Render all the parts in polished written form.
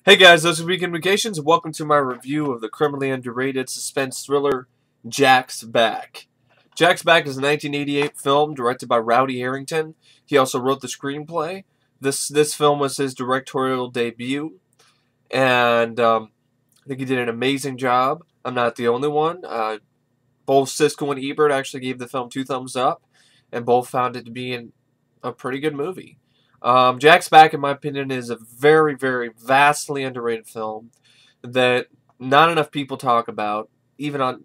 Hey guys, this is Weekend Vacations, and welcome to my review of the criminally underrated suspense thriller Jack's Back. Jack's Back is a 1988 film directed by Rowdy Herrington. He also wrote the screenplay. This film was his directorial debut, and I think he did an amazing job. I'm not the only one. Both Siskel and Ebert actually gave the film 2 thumbs up, and both found it to be a pretty good movie. Jack's Back, in my opinion, is a very, very vastly underrated film that not enough people talk about, even on,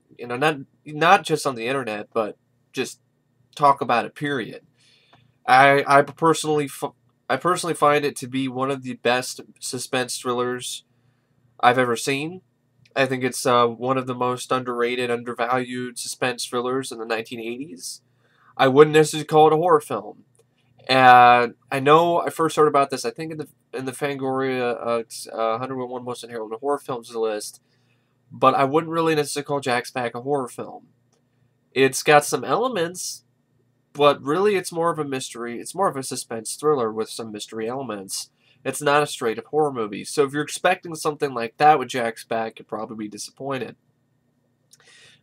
not just on the internet, but just talk about it, period. I personally find it to be one of the best suspense thrillers I've ever seen. I think it's one of the most underrated, undervalued suspense thrillers in the 1980s. I wouldn't necessarily call it a horror film. And I know I first heard about this, I think, in the Fangoria 101 Most Heralded Horror Films list, but I wouldn't really necessarily call Jack's Back a horror film. It's got some elements, but really it's more of a mystery. It's more of a suspense thriller with some mystery elements. It's not a straight-up horror movie. So if you're expecting something like that with Jack's Back, you'll probably be disappointed.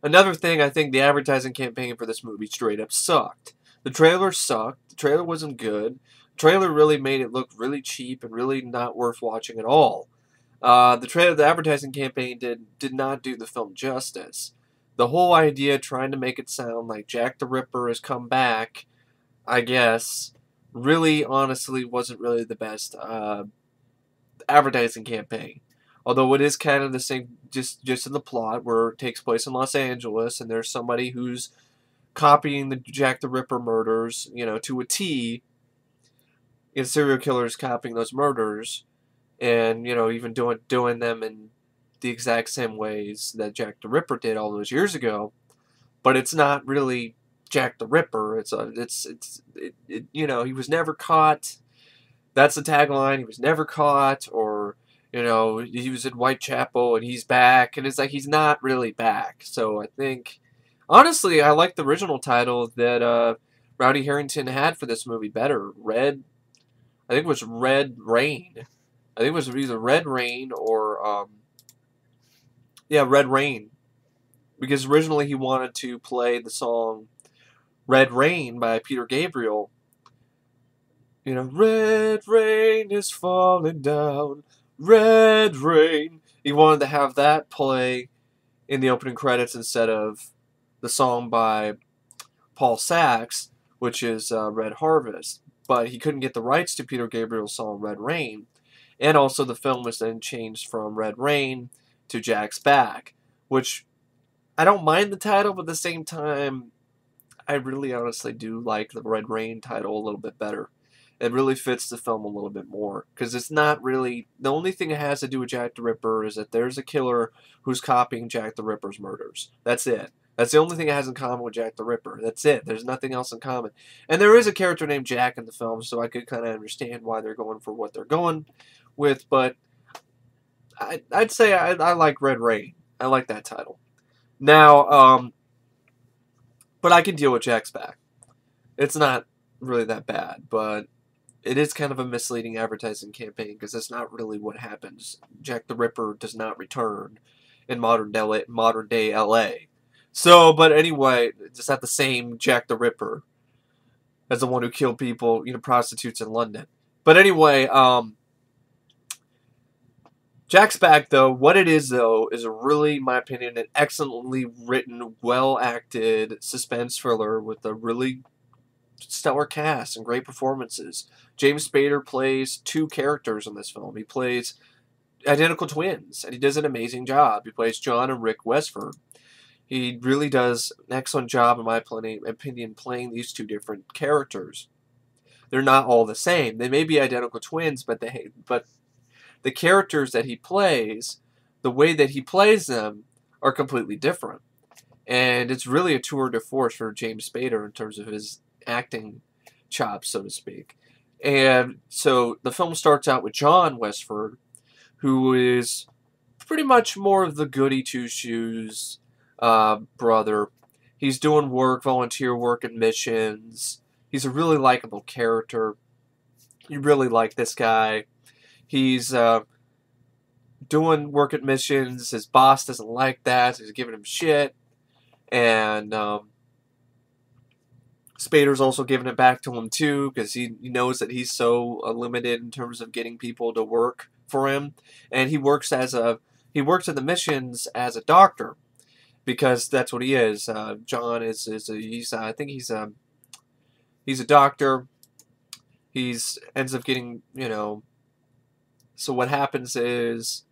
Another thing, I think the advertising campaign for this movie straight up sucked. The trailer sucked. The trailer wasn't good. The trailer really made it look really cheap and really not worth watching at all. The advertising campaign did not do the film justice. The whole idea, trying to make it sound like Jack the Ripper has come back, I guess, really, honestly, wasn't really the best advertising campaign. Although it is kind of the same, just in the plot, where it takes place in Los Angeles, and there's somebody who's copying the Jack the Ripper murders, to a T. And serial killers copying those murders, and even doing them in the exact same ways that Jack the Ripper did all those years ago. But it's not really Jack the Ripper. He was never caught. That's the tagline. He was never caught, or he was in Whitechapel and he's back, and it's like he's not really back. So I think, honestly, I like the original title that Rowdy Herrington had for this movie better. I think it was Red Rain. I think it was either Red Rain or, Red Rain. Because originally he wanted to play the song Red Rain by Peter Gabriel. Red rain is falling down, red rain. He wanted to have that play in the opening credits instead of the song by Paul Sachs, which is Red Harvest. But he couldn't get the rights to Peter Gabriel's song Red Rain. And also the film was then changed from Red Rain to Jack's Back, which I don't mind the title, but at the same time, I really honestly do like the Red Rain title a little bit better. It really fits the film a little bit more, because it's not really, the only thing it has to do with Jack the Ripper is that there's a killer who's copying Jack the Ripper's murders. That's it. That's the only thing it has in common with Jack the Ripper. That's it. There's nothing else in common. And there is a character named Jack in the film, so I could kind of understand why they're going for what they're going with, but I'd say I like Red Rain. I like that title. Now, but I can deal with Jack's Back. It's not really that bad, but it is kind of a misleading advertising campaign, because that's not really what happens. Jack the Ripper does not return in modern day LA. So, but anyway, it's not the same Jack the Ripper as the one who killed people, prostitutes in London. But anyway, Jack's Back, though, what it is, though, is really, in my opinion, an excellently written, well-acted suspense thriller with a really stellar cast and great performances. James Spader plays 2 characters in this film. He plays identical twins, and he does an amazing job. He plays John and Rick Westford. He really does an excellent job, in my opinion, playing these 2 different characters. They're not all the same. They may be identical twins, but the characters that he plays, the way that he plays them, are completely different. And it's really a tour de force for James Spader in terms of his acting chops, so to speak. And so the film starts out with John Westford, who is pretty much more of the goody two-shoes brother. He's doing volunteer work and missions. He's a really likable character. You really like this guy. He's doing work at missions. His boss doesn't like that, so he's giving him shit. And Spader's also giving it back to him too, because he knows that he's so limited in terms of getting people to work for him. And he works at the missions as a doctor, because that's what he is. John I think he's a doctor. Ends up getting, so what happens is,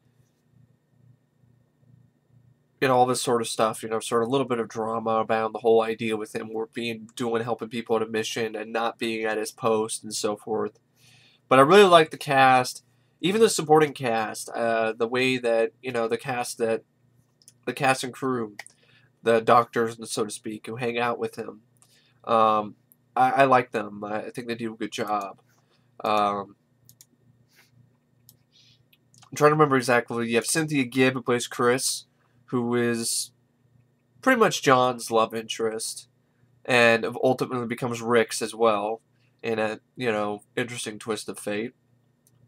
all this sort of stuff, sort of a little bit of drama about the whole idea with him helping people at a mission and not being at his post and so forth. But I really like the cast, even the supporting cast, the way that, the cast and crew, the doctors, so to speak, who hang out with him. I like them. I think they do a good job. I'm trying to remember exactly. You have Cynthia Gibb, who plays Chris, who is pretty much John's love interest, and ultimately becomes Rick's as well, in a, interesting twist of fate.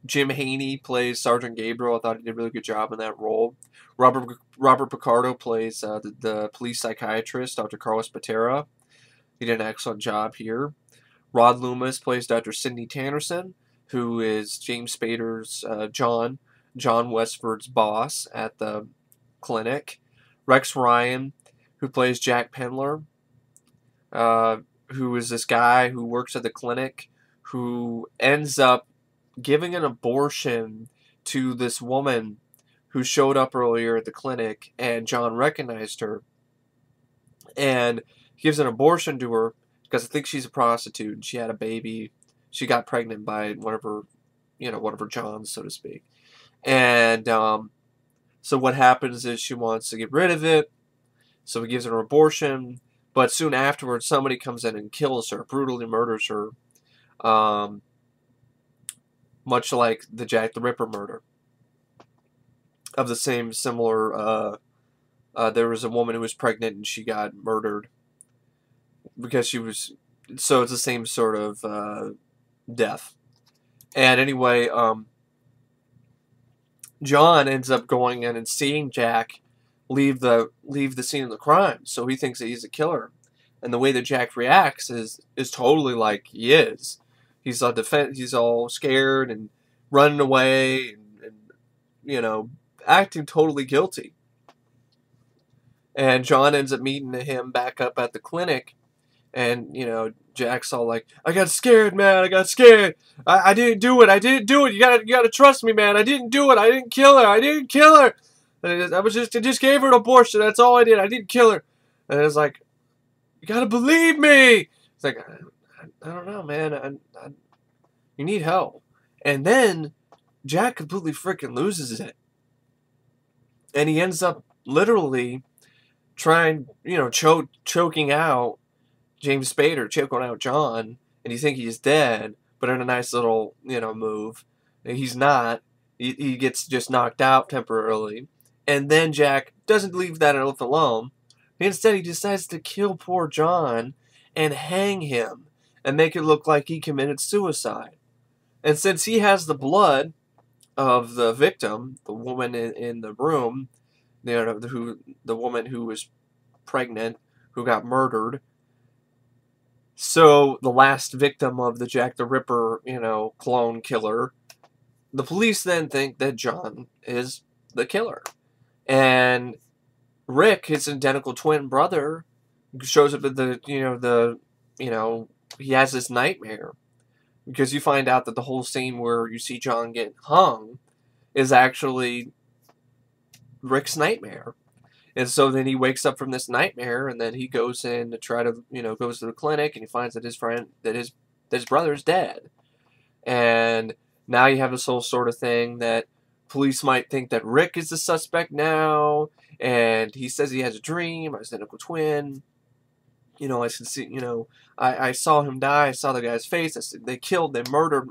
Jim Haynie plays Sergeant Gabriel. I thought he did a really good job in that role. Robert Picardo plays the police psychiatrist, Dr. Carlos Patera. He did an excellent job here. Rod Loomis plays Dr. Sidney Tannerson, who is James Spader's John Westford's boss at the clinic. Rex Ryon, who plays Jack Pendler, who is this guy who works at the clinic, who ends up giving an abortion to this woman who showed up earlier at the clinic, and John recognized her, and gives an abortion to her because I think she's a prostitute and she had a baby. She got pregnant by one of her Johns, so to speak. And so what happens is she wants to get rid of it, so he gives her an abortion. But soon afterwards, somebody comes in and kills her, brutally murders her, much like the Jack the Ripper murder. Of the similar, there was a woman who was pregnant and she got murdered because she was. So it's the same sort of death. And anyway, John ends up going in and seeing Jack leave the scene of the crime, so he thinks that he's a killer. And the way that Jack reacts is totally like he is. He's all scared and running away and acting totally guilty. And John ends up meeting him back up at the clinic, and Jack's all like, "I got scared, man. I got scared. I didn't do it. I didn't do it. You gotta trust me, man. I didn't do it. I didn't kill her. I didn't kill her. I just gave her an abortion. That's all I did. I didn't kill her." And it's like, "You gotta believe me." It's like, I don't know, man. You need help. And then Jack completely freaking loses it, and he ends up literally trying, choking out James Spader, choking out John, and you think he's dead, but in a nice little, move, he's not. He gets just knocked out temporarily, and then Jack doesn't leave that alone. Instead, he decides to kill poor John and hang him and make it look like he committed suicide. And since he has the blood of the victim, the woman in the room, the woman who was pregnant, who got murdered, so the last victim of the Jack the Ripper, clone killer, the police then think that John is the killer. And Rick, his identical twin brother, shows up at he has this nightmare. Because you find out that the whole scene where you see John get hung is actually Rick's nightmare. And so then he wakes up from this nightmare, and then he goes in to try to, goes to the clinic, and he finds that his brother's dead. And now you have this whole sort of thing that police might think that Rick is the suspect now, and he says he has a dream, his identical twin. I can see, I saw him die, I saw the guy's face, they murdered,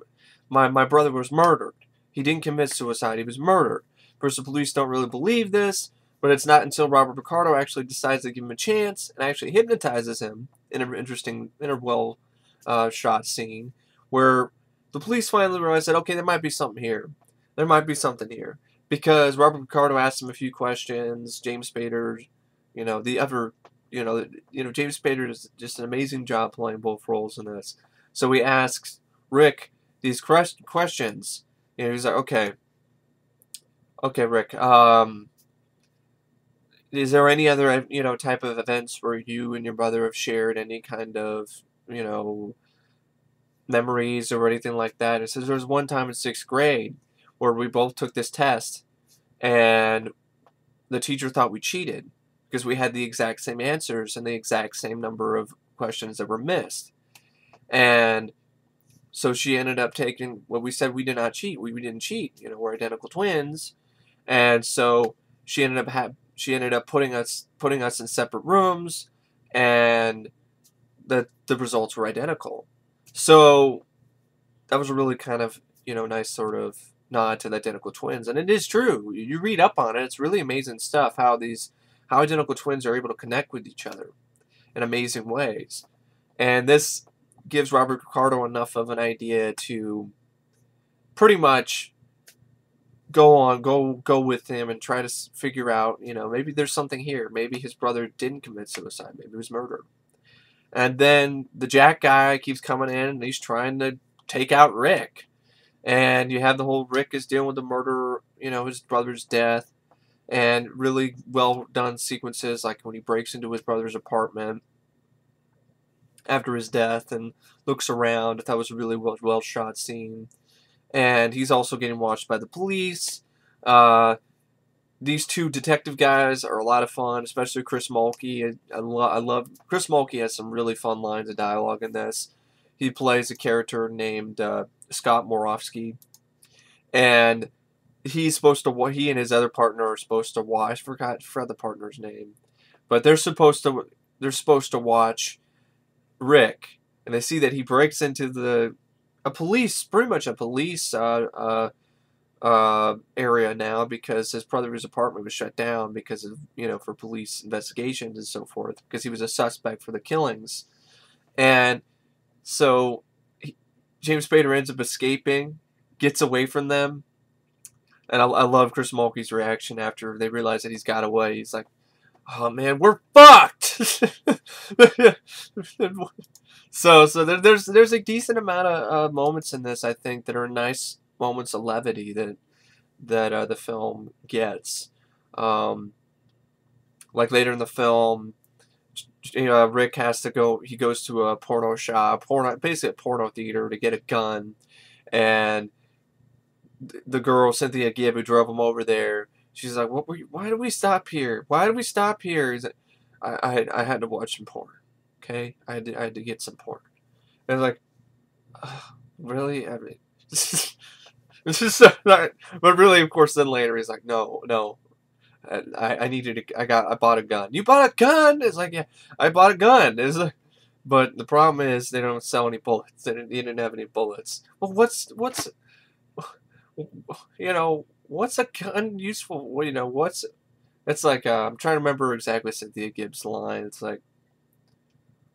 my brother was murdered. He didn't commit suicide, he was murdered. Of course, the police don't really believe this, but it's not until Robert Picardo actually decides to give him a chance and actually hypnotizes him in a well shot scene, where the police finally realize that, okay, there might be something here. There might be something here. because Robert Picardo asked him a few questions. James Spader, James Spader does just an amazing job playing both roles in this. So he asks Rick these questions. He's like, okay, Rick. Is there any other type of events where you and your brother have shared any kind of memories or anything like that? It says there was one time in 6th grade where we both took this test, and the teacher thought we cheated because we had the exact same answers and the exact same number of questions that were missed. And so she ended up taking, well, we said we did not cheat. We didn't cheat. We're identical twins. And so she ended up putting us in separate rooms, and the results were identical. So that was a really kind of, nice sort of nod to the identical twins. And it is true. You read up on it. It's really amazing stuff how identical twins are able to connect with each other in amazing ways. And this gives Robert Picardo enough of an idea to pretty much go with him and try to figure out, maybe there's something here. Maybe his brother didn't commit suicide. Maybe it was murder. And then the Jack guy keeps coming in, and he's trying to take out Rick. And you have the whole Rick is dealing with the murder, his brother's death, and really well done sequences, like when he breaks into his brother's apartment after his death and looks around. That was a really well shot scene. And he's also getting watched by the police. These two detective guys are a lot of fun, especially Chris Mulkey. I love Chris Mulkey. Has some really fun lines of dialogue in this. He plays a character named Scott Morofsky, and he and his other partner are supposed to watch. I forgot the partner's name, but they're supposed to watch Rick, and they see that he breaks into a police area now because his brother's apartment was shut down because of for police investigations and so forth, because he was a suspect for the killings. And so James Spader ends up escaping, gets away from them, and I love Chris Mulkey's reaction after they realize that he's got away. He's like, "Oh man, we're fucked." So there's a decent amount of moments in this, I think, that are nice moments of levity that the film gets. Like later in the film, Rick has to go. He goes to a basically a porno theater to get a gun, and the girl Cynthia Gibb who drove him over there, she's like, why did we stop here? Why did we stop here? He's like, I had to watch some porn. Okay, I had to get some porn. And I was like, oh, really? I mean, this is so not, but really, of course, then later he's like, no. I bought a gun. You bought a gun? It's like, yeah, I bought a gun. It's like, but the problem is they don't sell any bullets. They didn't have any bullets. Well, what's a gun useful? It's like, I'm trying to remember exactly Cynthia Gibb's line. It's like,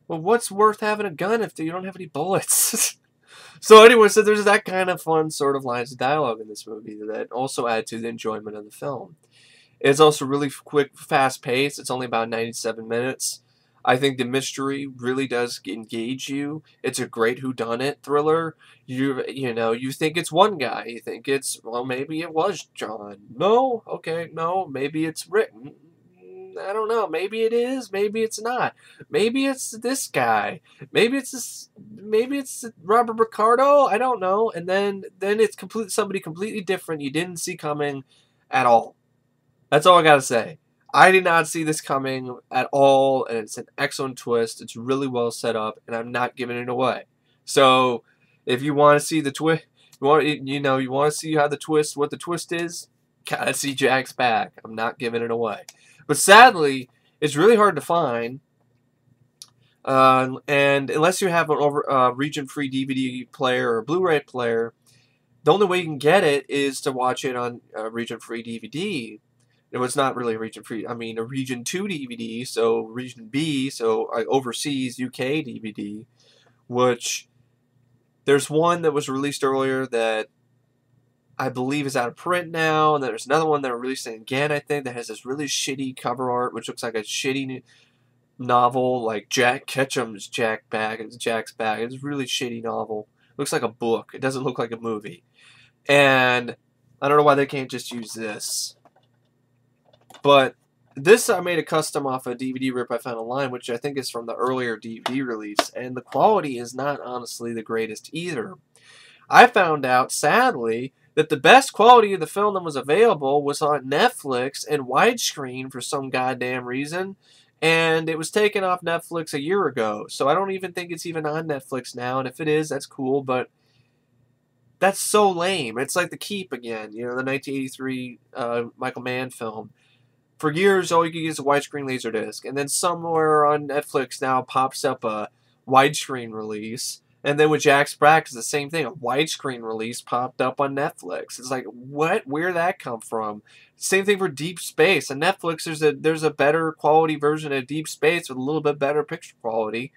well, what's worth having a gun if you don't have any bullets? So anyway, so there's that kind of fun sort of lines of dialogue in this movie that also add to the enjoyment of the film. It's also really quick, fast-paced. It's only about 97 minutes. I think the mystery really does engage you. It's a great whodunit thriller. You think it's one guy. You think maybe it was John. No? Okay, no. Maybe it's written. I don't know. Maybe it is. Maybe it's not. Maybe it's this guy. Maybe it's Robert Picardo. I don't know. And then it's somebody completely different you didn't see coming at all. That's all I gotta say. I did not see this coming at all, and it's an excellent twist. It's really well set up, and I'm not giving it away. So, if you want to see the twist, you want to see what the twist is, gotta see Jack's Back. I'm not giving it away. But sadly, it's really hard to find, and unless you have an region-free DVD player or Blu-ray player, the only way you can get it is to watch it on region-free DVD. It was not really a region free. I mean, a region 2 DVD, so region B, so overseas UK DVD, which there's one that was released earlier that I believe is out of print now, and there's another one they're releasing again, I think, that has this really shitty cover art, which looks like a shitty novel, like Jack Ketchum's Jack's Back. It's a really shitty novel. Looks like a book. It doesn't look like a movie. And I don't know why they can't just use this. But this I made a custom off a DVD rip I found online, which I think is from the earlier DVD release, and the quality is not honestly the greatest either. I found out, sadly, that the best quality of the film that was available was on Netflix and widescreen for some goddamn reason, and it was taken off Netflix a year ago, so I don't even think it's even on Netflix now, and if it is, that's cool, but that's so lame. It's like The Keep again, you know, the 1983 Michael Mann film. For years, all you could get is a widescreen Laserdisc, and then somewhere on Netflix now pops up a widescreen release, and then with Jack's Back, it's the same thing. A widescreen release popped up on Netflix. It's like, what? Where'd that come from? Same thing for Deep Space. On Netflix, there's a better quality version of Deep Space with a little bit better picture quality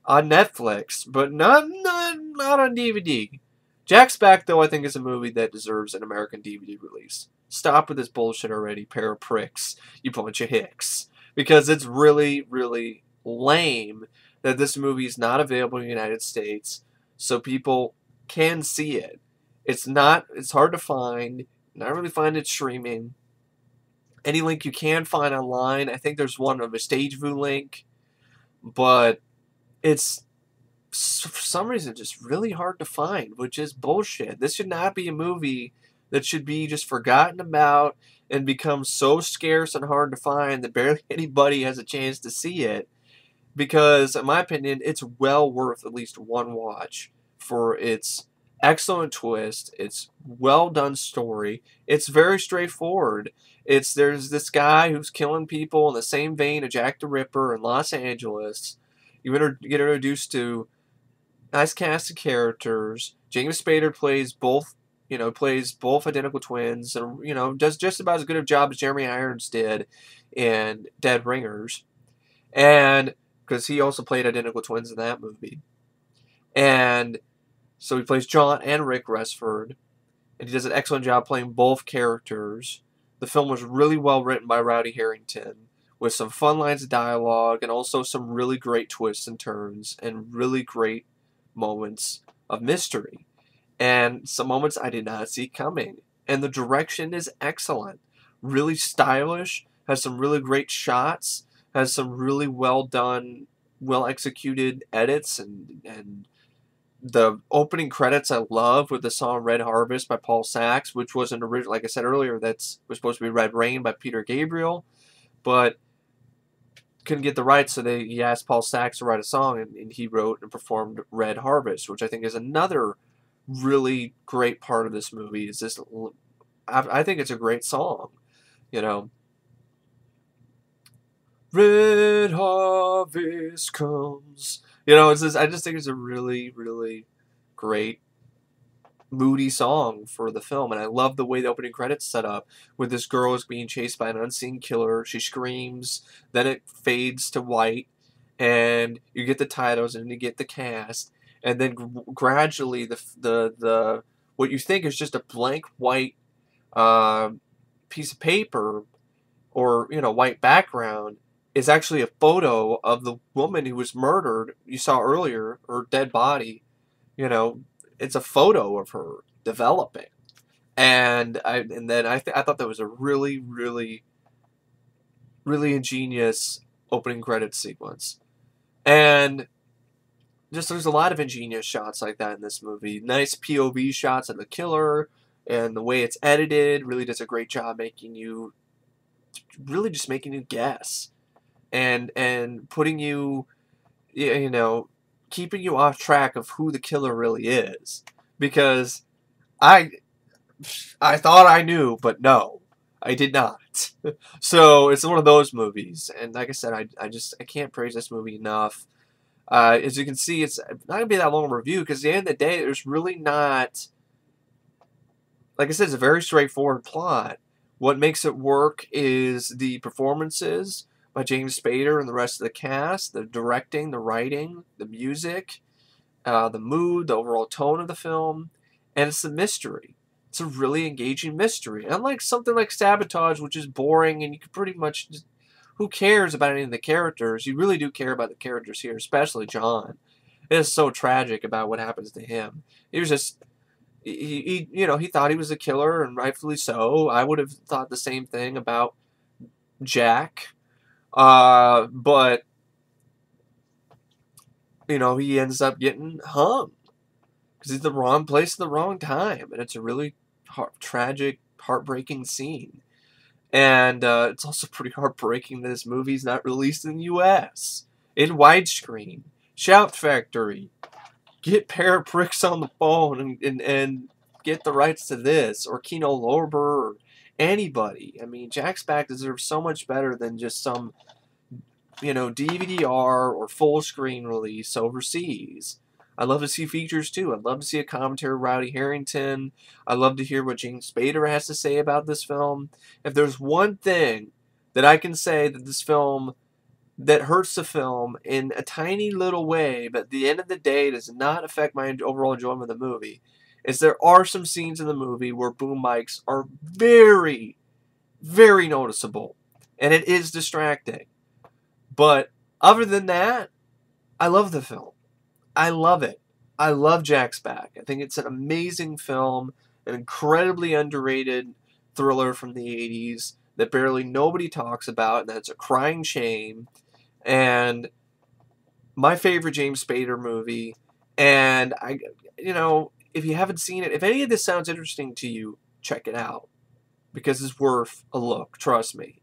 on Netflix, but not on DVD. Jack's Back, though, I think is a movie that deserves an American DVD release. Stop with this bullshit already, pair of pricks, you bunch of hicks. Because it's really, really lame that this movie is not available in the United States, so people can see it. It's hard to find, not really find it streaming. Any link you can find online, I think there's one of a StageView link, but it's for some reason just really hard to find, which is bullshit. This should not be a movie that should be just forgotten about and become so scarce and hard to find that barely anybody has a chance to see it. Because, in my opinion, it's well worth at least one watch for its excellent twist, its well done story. It's very straightforward. There's this guy who's killing people in the same vein of Jack the Ripper in Los Angeles. You get introduced to nice cast of characters. James Spader plays both identical twins, and does just about as good a job as Jeremy Irons did in Dead Ringers, and because he also played identical twins in that movie, and so he plays John and Rick Resford, and he does an excellent job playing both characters. The film was really well written by Rowdy Herrington, with some fun lines of dialogue, and also some really great twists and turns, and really great moments of mystery. And some moments I did not see coming. And the direction is excellent. Really stylish. Has some really great shots. Has some really well done, well executed edits. And the opening credits I love with the song Red Harvest by Paul Sachs, which was an original, like I said earlier, was supposed to be Red Rain by Peter Gabriel. But couldn't get the rights, so he asked Paul Sachs to write a song, and he wrote and performed Red Harvest, which I think is another really great part of this movie. Is this? I think it's a great song, Red harvest comes. It's this. I just think it's a really, really great, moody song for the film, and I love the way the opening credits set up with this girl is being chased by an unseen killer. She screams, then it fades to white, and you get the titles and you get the cast. And then gradually, the what you think is just a blank white piece of paper, or white background, is actually a photo of the woman who was murdered. You saw earlier her dead body. It's a photo of her developing, and I thought that was a really, really, really ingenious opening credits sequence, and there's a lot of ingenious shots like that in this movie. Nice POV shots of the killer, and the way it's edited really does a great job making you guess, and putting you, keeping you off track of who the killer really is. Because I thought I knew, but no, I did not. So it's one of those movies, and like I said, I can't praise this movie enough. As you can see, it's not going to be that long of a review, because at the end of the day, there's really not, like I said, it's a very straightforward plot. What makes it work is the performances by James Spader and the rest of the cast, the directing, the writing, the music, the mood, the overall tone of the film, and it's the mystery. It's a really engaging mystery. Unlike something like Sabotage, which is boring and you can pretty much just... Who cares about any of the characters? You really do care about the characters here, especially John. It is so tragic about what happens to him. He was just... he thought he was a killer, and rightfully so. I would have thought the same thing about Jack. But, he ends up getting hung. Because he's in the wrong place at the wrong time. And it's a really tragic, heartbreaking scene. And it's also pretty heartbreaking that this movie's not released in the U.S. in widescreen. Shout Factory, get Parapricks on the phone and get the rights to this. Or Kino Lorber, or anybody. I mean, Jack's Back deserves so much better than just some, DVD-R or full screen release overseas. I'd love to see features too. I'd love to see a commentary of Rowdy Herrington. I'd love to hear what James Spader has to say about this film. If there's one thing that I can say that this film, that hurts the film in a tiny little way, but at the end of the day does not affect my overall enjoyment of the movie, is there are some scenes in the movie where boom mics are very, very noticeable. And it is distracting. But other than that, I love the film. I love it. I love Jack's Back. I think it's an amazing film, an incredibly underrated thriller from the 80s that barely nobody talks about, and that's a crying shame. And my favorite James Spader movie. And if you haven't seen it, if any of this sounds interesting to you, check it out, because it's worth a look. Trust me.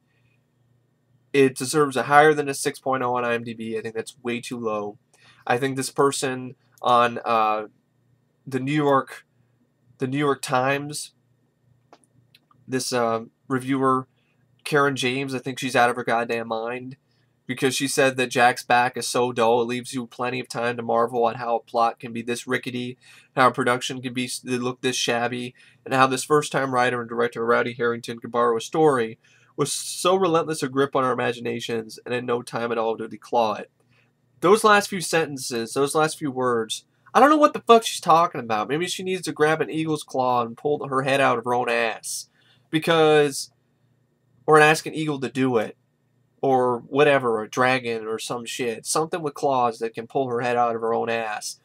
It deserves a higher than a 6.0 on IMDb. I think that's way too low. I think this person on the New York Times, this reviewer, Karen James, I think she's out of her goddamn mind, because she said that Jack's Back is so dull, it leaves you plenty of time to marvel at how a plot can be this rickety, how a production can look this shabby, and how this first-time writer and director Rowdy Herrington could borrow a story with so relentless a grip on our imaginations, and in no time at all to declaw it. Those last few sentences, those last few words, I don't know what the fuck she's talking about. Maybe she needs to grab an eagle's claw and pull her head out of her own ass. Or ask an eagle to do it. Or whatever, or a dragon or some shit. Something with claws that can pull her head out of her own ass.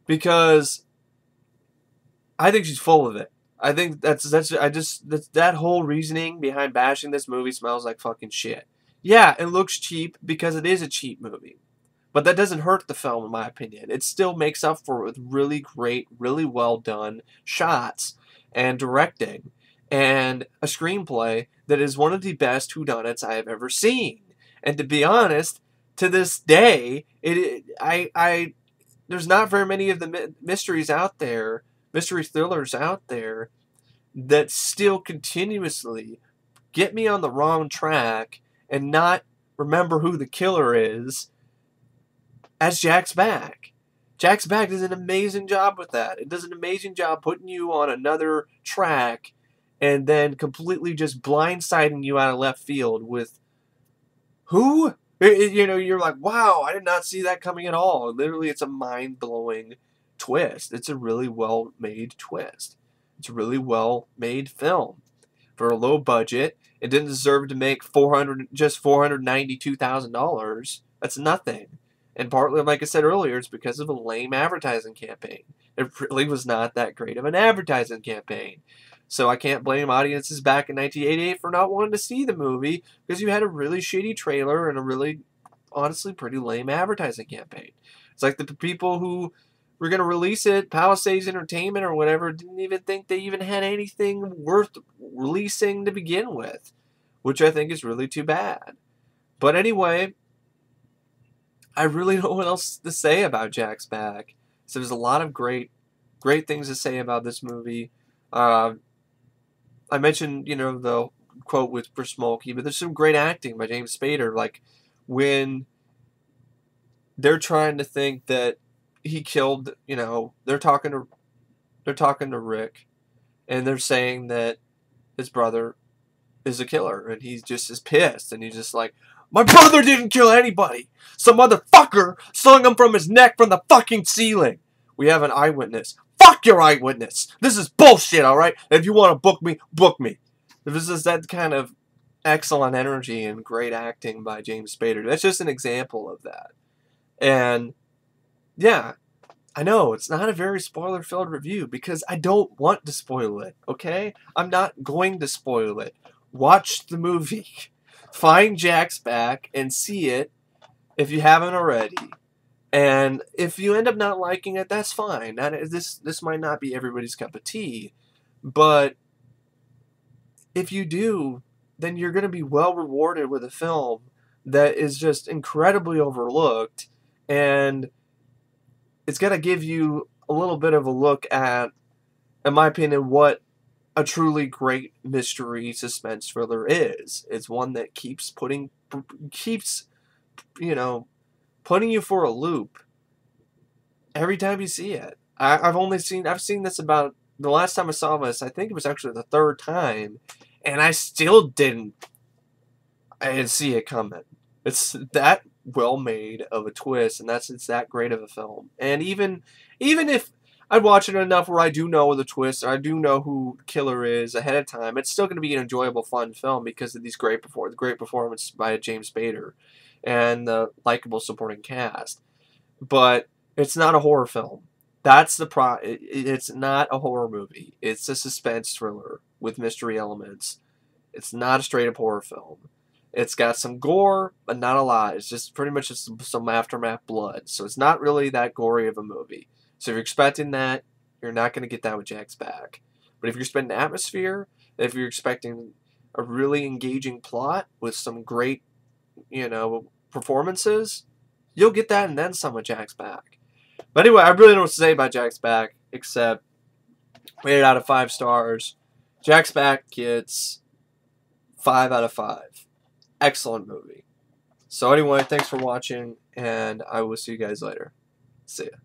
Because I think she's full of it. I think that whole reasoning behind bashing this movie smells like fucking shit. Yeah, it looks cheap because it is a cheap movie. But that doesn't hurt the film, in my opinion. It still makes up for it with really great, really well done shots and directing and a screenplay that is one of the best whodunits I have ever seen. And to be honest, to this day, there's not very many of the mystery thrillers out there that still continuously get me on the wrong track and not remember who the killer is, as Jack's Back. Jack's Back does an amazing job with that. It does an amazing job putting you on another track and then completely just blindsiding you out of left field with who? You're like, wow, I did not see that coming at all. Literally, it's a mind-blowing twist. It's a really well-made twist. It's a really well-made film. For a low budget, it didn't deserve to make $492,000. That's nothing. And partly, like I said earlier, it's because of a lame advertising campaign. It really was not that great of an advertising campaign. So I can't blame audiences back in 1988 for not wanting to see the movie, because you had a really shitty trailer and a really, honestly, pretty lame advertising campaign. It's like the people who were going to release it, Palisades Entertainment or whatever, didn't even think they even had anything worth releasing to begin with, which I think is really too bad. But anyway, I really don't know what else to say about Jack's Back. So there's a lot of great things to say about this movie. I mentioned, the quote with Mulkey, but there's some great acting by James Spader. Like when they're trying to think that he killed, they're talking to Rick, and they're saying that his brother is a killer, and he's just as pissed, and he's just like, my brother didn't kill anybody. Some motherfucker slung him from his neck from the fucking ceiling. We have an eyewitness. fuck your eyewitness. This is bullshit, alright? If you want to book me, book me. This is that kind of excellent energy and great acting by James Spader. That's just an example of that. And, yeah, I know, it's not a very spoiler-filled review because I don't want to spoil it, okay? I'm not going to spoil it. Watch the movie. Find Jack's Back and see it if you haven't already. And if you end up not liking it, that's fine. This might not be everybody's cup of tea. But if you do, then you're going to be well rewarded with a film that is just incredibly overlooked. And it's going to give you a little bit of a look at, in my opinion, what a truly great mystery suspense thriller is. It's one that keeps putting you for a loop every time you see it. I've seen this about, the last time I saw this, I think it was actually the third time, and I still didn't see it coming. It's that well made of a twist, and it's that great of a film. And even if I watch it enough where I do know the twist, or I do know who the killer is ahead of time, it's still going to be an enjoyable, fun film because of these great performance by James Spader and the likable supporting cast. But it's not a horror film. That's the It's not a horror movie. It's a suspense thriller with mystery elements. It's not a straight up horror film. It's got some gore, but not a lot. It's just pretty much just some aftermath blood. So it's not really that gory of a movie. So if you're expecting that, you're not going to get that with Jack's Back. But if you're expecting atmosphere, if you're expecting a really engaging plot with some great, performances, you'll get that and then some with Jack's Back. But anyway, I really don't know what to say about Jack's Back, except rated out of 5 stars. Jack's Back gets 5 out of 5. Excellent movie. So anyway, thanks for watching, and I will see you guys later. See ya.